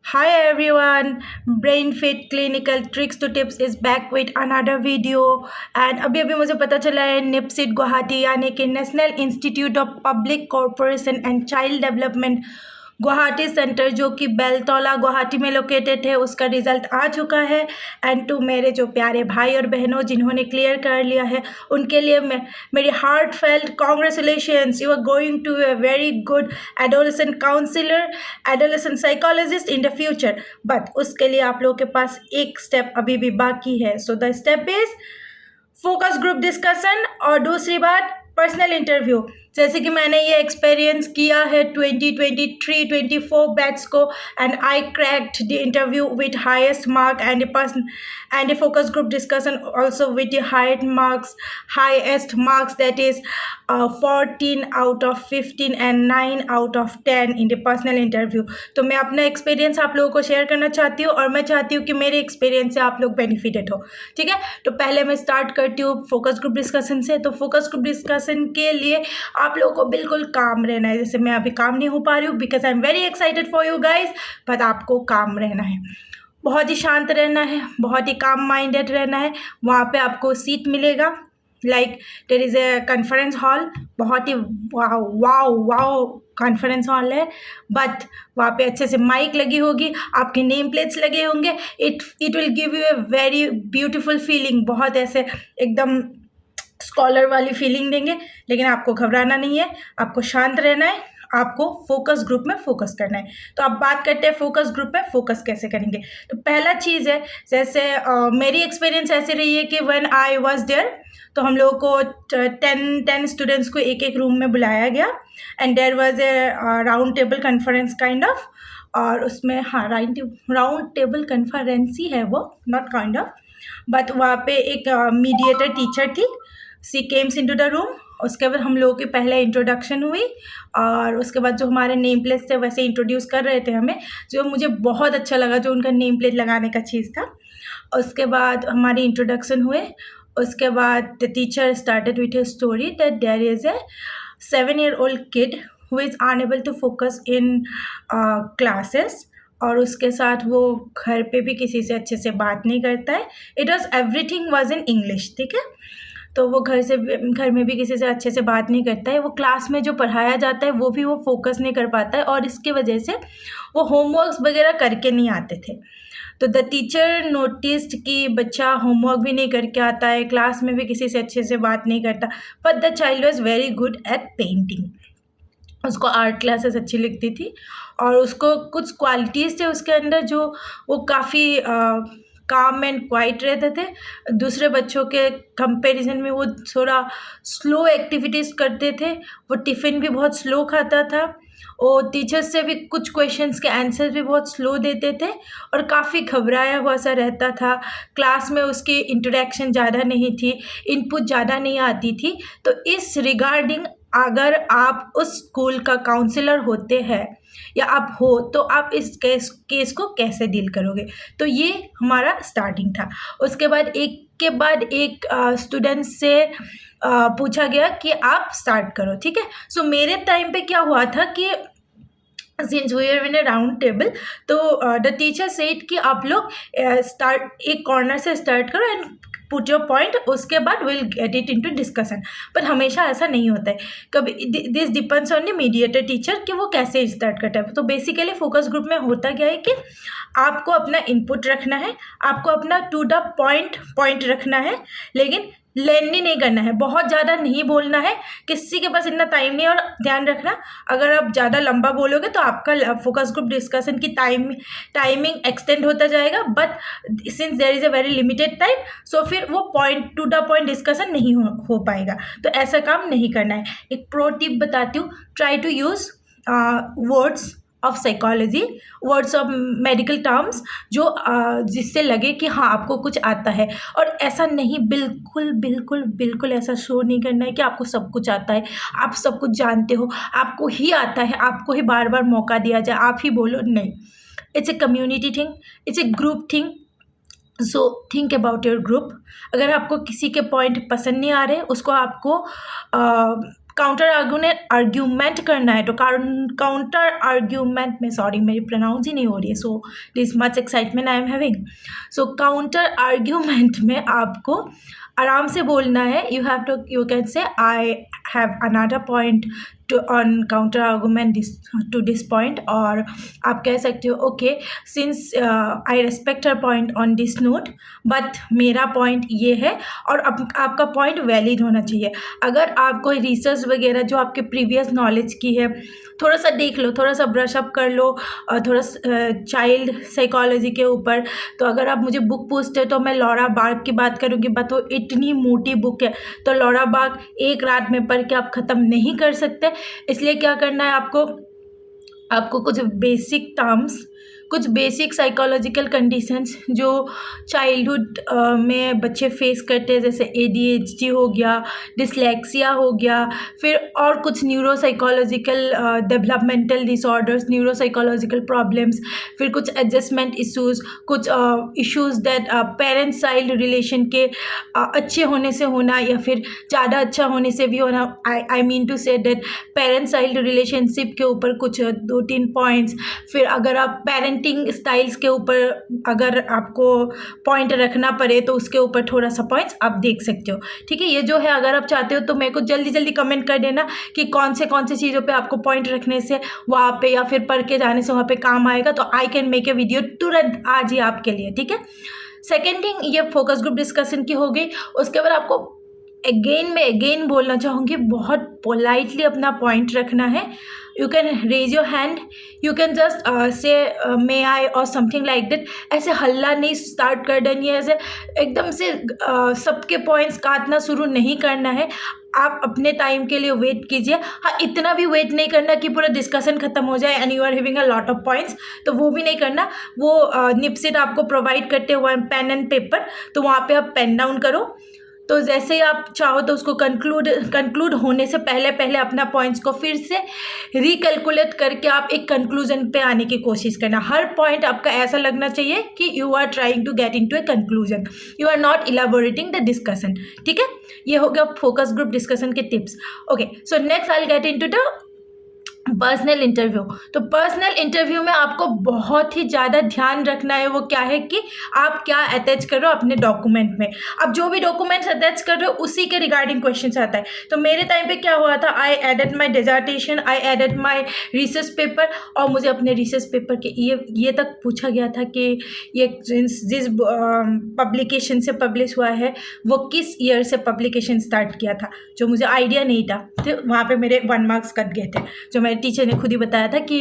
Hi everyone, Brain Fit Clinical Tricks to Tips is back with another video and अभी अभी मुझे पता चला है निप्सिट गुवाहाटी यानी कि national institute of public corporation and child development Guwahati centre जो कि बेलतौला गुवाहाटी में लोकेटेड है उसका रिज़ल्ट आ चुका है। एंड टू मेरे जो प्यारे भाई और बहनों जिन्होंने क्लियर कर लिया है उनके लिए मेरी heartfelt congratulations, you are going to a very good adolescent counsellor, adolescent psychologist in the future. But उसके लिए आप लोगों के पास एक स्टेप अभी भी बाकी है। So the step is focus group discussion और दूसरी बात पर्सनल इंटरव्यू। जैसे कि मैंने ये एक्सपीरियंस किया है 2023-24 बैच को and I cracked the interview with highest mark and the focus group discussion also with the highest marks that is 14 out of 15 and 9 out of 10 in the personal interview. तो मैं अपना experience आप लोगों को share करना चाहती हूँ और मैं चाहती हूँ कि मेरे एक्सपीरियंस से आप लोग बेनिफिटेड हो। ठीक है, तो पहले मैं स्टार्ट करती हूँ फोकस ग्रुप डिस्कशन से। तो फोकस ग्रुप डिस्कशन के लिए आप लोगों को बिल्कुल काम रहना है। जैसे मैं अभी काम नहीं हो पा रही हूँ because I am very excited for you guys, but आपको काम रहना है, बहुत ही शांत रहना है, बहुत ही काम माइंडेड रहना है। वहाँ पे आपको सीट मिलेगा, like there is a conference hall, बहुत ही wow wow wow conference hall है। बट वहाँ पे अच्छे से माइक लगी होगी, आपके नेम प्लेट्स लगे होंगे। It will give U a very beautiful feeling, बहुत ऐसे एकदम स्कॉलर वाली फीलिंग देंगे। लेकिन आपको घबराना नहीं है, आपको शांत रहना है, आपको फोकस ग्रुप में फोकस करना है। तो अब बात करते हैं फोकस ग्रुप में फोकस कैसे करेंगे। तो पहला चीज़ है, जैसे मेरी एक्सपीरियंस ऐसी रही है कि व्हेन आई वाज देयर, तो हम लोगों को 10 स्टूडेंट्स को एक एक रूम में बुलाया गया and there was a round table conference kind of. और उसमें हाँ राउंड टेबल कन्फ्रेंस ही है वो, नॉट काइंड ऑफ। बट वहाँ पे एक मीडिएटर टीचर थी, सी केम्स इनटू द रूम। उसके बाद हम लोगों की पहले इंट्रोडक्शन हुई और उसके बाद जो हमारे नेम प्लेट थे वैसे इंट्रोड्यूस कर रहे थे हमें, जो मुझे बहुत अच्छा लगा जो उनका नेम प्लेट लगाने का चीज़ था। उसके बाद हमारी इंट्रोडक्शन हुए। उसके बाद the teacher started with a story that there is a 7-year-old kid who is unable to focus in classes, और उसके साथ वो घर पे भी किसी से अच्छे से बात नहीं करता है। It was everything was in English, ठीक है। तो वो घर में भी किसी से अच्छे से बात नहीं करता है, वो क्लास में जो पढ़ाया जाता है वो भी वो फोकस नहीं कर पाता है, और इसकी वजह से वो होमवर्क्स वगैरह करके नहीं आते थे। तो द टीचर नोटिस्ड कि बच्चा होमवर्क भी नहीं करके आता है, क्लास में भी किसी से अच्छे से बात नहीं करता, but the child was very good at painting. उसको आर्ट क्लासेस अच्छी लगती थी और उसको कुछ क्वालिटीज़ थे उसके अंदर जो वो काफ़ी काम एंड क्वाइट रहते थे। दूसरे बच्चों के कंपैरिजन में वो थोड़ा स्लो एक्टिविटीज़ करते थे, वो टिफ़िन भी बहुत स्लो खाता था, वो टीचर्स से भी कुछ क्वेश्चंस के आंसर भी बहुत स्लो देते थे और काफ़ी घबराया हुआ सा रहता था। क्लास में उसकी इंटरेक्शन ज़्यादा नहीं थी, इनपुट ज़्यादा नहीं आती थी। तो इस रिगार्डिंग अगर आप उस स्कूल का काउंसलर होते हैं या आप हो तो आप इस केस को कैसे डील करोगे। तो ये हमारा स्टार्टिंग था। उसके बाद एक के बाद एक स्टूडेंट से पूछा गया कि आप स्टार्ट करो, ठीक है। सो मेरे टाइम पे क्या हुआ था कि since we are in a round table, तो द टीचर सेड कि आप लोग स्टार्ट एक कॉर्नर से स्टार्ट करो एंड पुट योर पॉइंट, उसके बाद will get it into discussion. पर हमेशा ऐसा नहीं होता है, कभी this depends on the mediator teacher कि वो कैसे स्टार्ट करता है। तो बेसिकली फोकस ग्रुप में होता क्या है कि आपको अपना इनपुट रखना है, आपको अपना टू द पॉइंट रखना है, लेकिन लेंदी नहीं करना है, बहुत ज़्यादा नहीं बोलना है, किसी के पास इतना टाइम नहीं। और ध्यान रखना, अगर आप ज़्यादा लंबा बोलोगे तो आपका फोकस ग्रुप डिस्कशन की टाइमिंग एक्सटेंड होता जाएगा, but since there is a very limited time, so फिर वो point to the point discussion नहीं हो पाएगा। तो ऐसा काम नहीं करना है। एक प्रो टिप बताती हूँ, try to use words of psychology, words of medical terms, जो जिससे लगे कि हाँ आपको कुछ आता है। और ऐसा नहीं, बिल्कुल बिल्कुल बिल्कुल ऐसा शो नहीं करना है कि आपको सब कुछ आता है, आप सब कुछ जानते हो, आपको ही आता है, आपको ही बार बार मौका दिया जाए, आप ही बोलो, नहीं। It's a community thing, it's a group thing. So think about your group. अगर आपको किसी के पॉइंट पसंद नहीं आ रहे, उसको आपको काउंटर आर्ग्यूमेंट करना है तो काउंटर आर्ग्यूमेंट में, सॉरी मेरी प्रोनाउंस ही नहीं हो रही है, so this much excitement I am having. सो काउंटर आर्ग्यूमेंट में आपको आराम से बोलना है। You can say I have another point to on counter argument to this point, और आप कह सकते हो okay since I respect her point on this note, but मेरा पॉइंट ये है, और आपका पॉइंट वैलिड होना चाहिए। अगर आप कोई रिसर्च वगैरह जो आपके प्रीवियस नॉलेज की है थोड़ा सा देख लो, थोड़ा सा ब्रश अप कर लो, थोड़ा चाइल्ड साइकोलॉजी के ऊपर। तो अगर आप मुझे बुक पूछते हो तो मैं लॉरा बार्ग की बात करूँगी, बट वो इतनी मोटी बुक है तो लॉरा बार्ग एक रात में पढ़ के आप ख़त्म नहीं कर सकते। इसलिए क्या करना है आपको कुछ बेसिक टर्म्स, कुछ बेसिक साइकोलॉजिकल कंडीशंस जो चाइल्डहुड में बच्चे फेस करते हैं, जैसे ADHD हो गया, डिसलेक्सिया हो गया, फिर और कुछ neuro psychological developmental disorders, neuro psychological problems, फिर कुछ एडजस्टमेंट इश्यूज़, कुछ issues that parent child relation के अच्छे होने से होना या फिर ज़्यादा अच्छा होने से भी होना। I mean to say that parent child relationship के ऊपर कुछ 2-3 पॉइंट्स। फिर अगर आप पेरेंटिंग स्टाइल्स के ऊपर अगर आपको पॉइंट रखना पड़े तो उसके ऊपर थोड़ा सा पॉइंट्स आप देख सकते हो। ठीक है, ये जो है अगर आप चाहते हो तो मेरे को जल्दी जल्दी कमेंट कर देना कि कौन से चीज़ों पे आपको पॉइंट रखने से वहाँ पे या फिर पढ़ के जाने से वहाँ पे काम आएगा, तो I can make a video तुरंत आज ही आपके लिए। ठीक है, सेकेंड थिंग ये फोकस ग्रुप डिस्कशन की हो गई। उसके बाद आपको अगेन बोलना चाहूँगी, बहुत पोलाइटली अपना पॉइंट रखना है। You can raise your hand, you can just say may आई और समथिंग लाइक दैट। ऐसे हल्ला नहीं स्टार्ट कर देनी है, ऐसे एकदम से सबके पॉइंट्स काटना शुरू नहीं करना है। आप अपने टाइम के लिए वेट कीजिए। हाँ, इतना भी वेट नहीं करना कि पूरा डिस्कशन खत्म हो जाए and you are having a lot of points, तो वो भी नहीं करना। वो निपसिट आपको प्रोवाइड करते हुए पेन एंड पेपर, तो वहाँ पे आप पेन डाउन करो। तो जैसे ही आप चाहो तो उसको कंक्लूड होने से पहले अपना पॉइंट्स को फिर से रिकैलकुलेट करके आप एक कंक्लूजन पे आने की कोशिश करना। हर पॉइंट आपका ऐसा लगना चाहिए कि you are trying to get into a conclusion, you are not elaborating the discussion. ठीक है, ये हो गया फोकस ग्रुप डिस्कशन के टिप्स। Okay, so next I will get into the personal interview. तो पर्सनल इंटरव्यू में आपको बहुत ही ज़्यादा ध्यान रखना है, वो क्या है कि आप क्या अटैच कर रहे हो अपने डॉक्यूमेंट में। आप जो भी डॉक्यूमेंट्स अटैच कर रहे हो उसी के रिगार्डिंग क्वेश्चन आता है। तो मेरे टाइम पे क्या हुआ था, I added my dissertation, I added my research paper, और मुझे अपने रिसर्च पेपर के ये तक पूछा गया था कि ये जिस पब्लिकेशन से पब्लिश हुआ है वो किस ईयर से पब्लिकेशन स्टार्ट किया था, जो मुझे आइडिया नहीं था। तो वहाँ पे मेरे 1 मार्क्स कट गए थे, जो मेरे टीचर ने खुद ही बताया था कि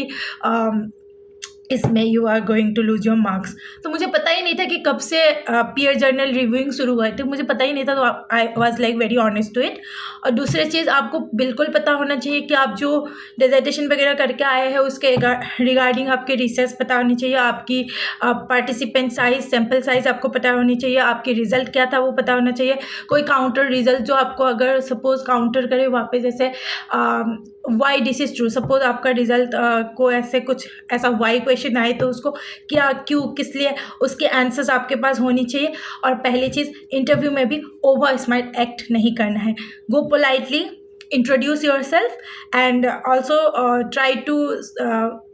इसमें you are going to lose your marks. तो मुझे पता ही नहीं था कि कब से पीयर जर्नल रिव्यूइंग शुरू हुआ है, तो मुझे पता ही नहीं था, तो I was like very honest to it. और दूसरी चीज़ आपको बिल्कुल पता होना चाहिए कि आप जो डिजर्टेशन वगैरह करके आए हैं उसके रिगार्डिंग आपके रिसर्च पता होनी चाहिए, आपकी पार्टिसिपेंट साइज, सैम्पल साइज आपको पता होनी चाहिए, आपकी रिजल्ट क्या था वो पता होना चाहिए। कोई काउंटर रिजल्ट जो आपको अगर सपोज काउंटर करे वहाँ पे, जैसे why this is true, suppose आपका रिजल्ट को ऐसा वाई क्वेश्चन आए तो उसको क्या, क्यों, किस लिए, उसके आंसर्स आपके पास होनी चाहिए। और पहली चीज़, इंटरव्यू में भी ओवर स्मार्ट एक्ट नहीं करना है। गो politely, introduce yourself and also try to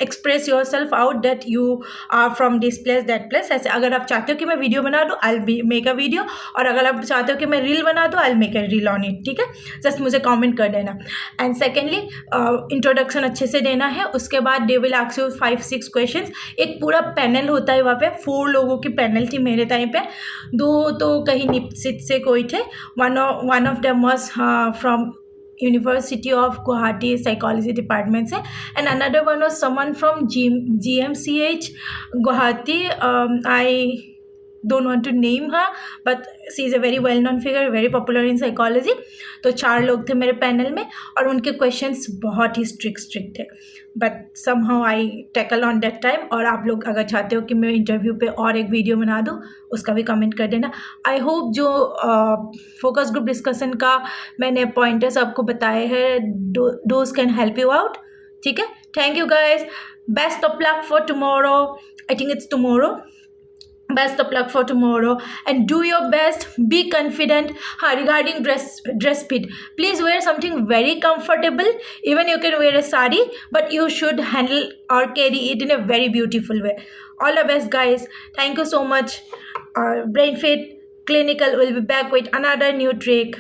express yourself out that you are from this place that place। ऐसे अगर आप चाहते हो कि मैं वीडियो बना दूँ I'll make a video, और अगर आप चाहते हो कि मैं रील बना दूँ I'll make a reel on it। ठीक है, जस्ट मुझे कमेंट कर देना। एंड सेकेंडली इंट्रोडक्शन अच्छे से देना है। उसके बाद they will ask you 5-6 questions. एक पूरा पैनल होता है वहाँ पे, 4 लोगों की पैनल थी मेरे टाइम पे, 2 तो कहीं निपसिट से कोई थे, one of them was from University of Guwahati Psychology Department से, and another one was someone from GMCH Guwahati। I don't want to name her but she is a very well known figure, very popular in psychology। तो 4 लोग थे मेरे panel में और उनके questions बहुत ही strict थे, but somehow I tackle on that time। और आप लोग अगर चाहते हो कि मैं इंटरव्यू पे और एक वीडियो बना दूँ उसका भी कमेंट कर देना। आई होप जो फोकस ग्रुप डिस्कशन का मैंने पॉइंटर्स आपको बताए हैं those can help you out. ठीक है, thank you guys, best of luck for tomorrow. I think it's tomorrow best of luck for tomorrow and do your best, be confident. Regarding dress fit, please wear something very comfortable. Even you can wear a sari, but you should handle or carry it in a very beautiful way. All the best, guys. Thank you so much. Brain Fit Clinical will be back with another new trick.